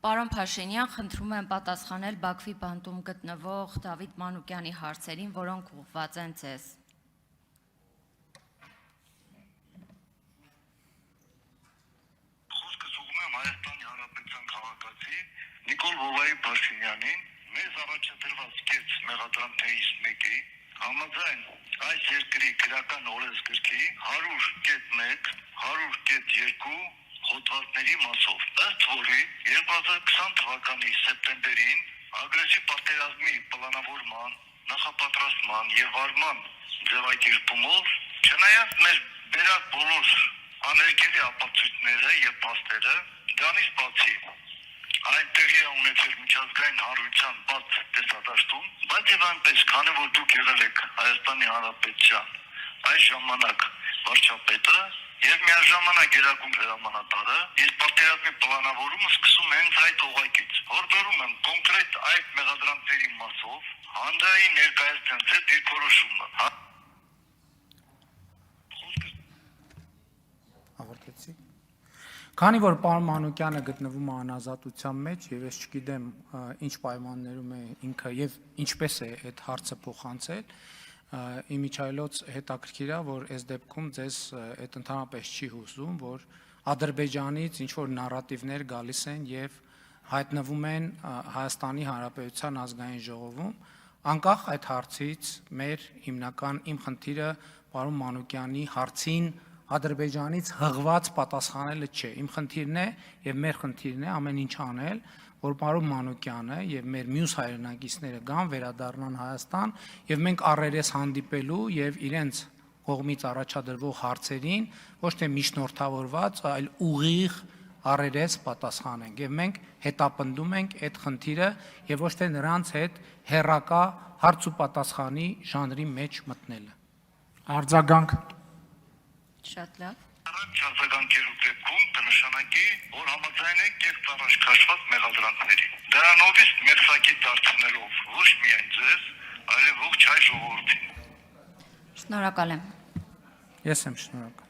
Պարոն Փաշինյան, խնդրում եմ պատասխանել Բաքվի բանտում գտնվող Դավիթ Մանուկյանի հարցերին, որոնք ուղղված են ձեզ։ Խոսքս ուղղում եմ Հայաստանի Հանրապետության քաղաքացի Նիկոլ Վովայի Փաշինյանին, մեզ առաջադրված կեց մեղադրանքներից մեկի համաձայն այս երկրի քրեական օրենսգրքի 100.1, 100.2 հոդվածների մասով, ըստ որի 2020 թվականի սեպտեմբերին ագրեսիվ պատերազմի պլանավորման, նախապատրաստման եւ վարման ձևակերպումով, չնայած մեր բերած բոլոր աներկելի ապացույցները եւ փաստերը, դրանից բացի այնտեղի է ունեցել միջազգային հանրության բաց տեսադաշտում, բայց եւ այնպես, քանի որ դուք եղել եք Հայաստանի Հանրապետության այս ժամանակ վարչապետը եւ միաժամանակ գերագույն հրամանատարը, ես պատերազմի պլանավորումը սկսում հենց այդ օղակից։ Հորդորում եմ կոնկրետ այդ մեղադրանքների մասով հանրային ներկայացնել ձեր դիրքորոշումը։ Ավարտեցի։ Քանի որ պարոն Մանուկյանը գտնվում է անազատության մեջ եւ ես չգիտեմ ինչ պայմաններում է ինքը եւ ինչպես է այդ հարցը փոխանցել, իմիջայլոց հետաքրքիր է, որ այս դեպքում ձեզ այդ ընդհանրապես չի հուզում, որ Ադրբեջանից ինչ որ նարատիվներ գալիս են եւ հայտնվում են Հայաստանի Հանրապետության ազգային ժողովում, անկախ այդ հարցից մեր հիմնական իմ խնդիրը պարոն Մանուկյանի հարցին Ադրբեջանից հղված պատասխանելը չէ, իմ խնդիրն է եւ մեր խնդիրն է ամեն ինչ անել, որ պարոն Մանուկյանը եւ մեր մյուս հայրենակիցները գան վերադառնան Հայաստան եւ մենք առերես հանդիպելու եւ իրենց կողմից առաջադրվող հարցերին ոչ թե միջնորդավորված, այլ ուղիղ առերես պատասխանենք եւ մենք հետապնդում ենք այդ խնդիրը եւ ոչ թե նրանց հետ հերրակա հարց ու պատասխանի ժանրի մեջ մտնելը։ Արձագանք։ Շատ լավ։ Առաջ արձագանքելու դեպքում կնշանակի, որ համաձայն եք կեղծ առաջ քաշված մեղադրանքների։ Դրանովից մեղսակի դարձնելով ոչ միայն ձեզ, այլև ողջ հայ ժողովրդին։ Շնորհակալ եմ։ Ես եմ շնորհակալ։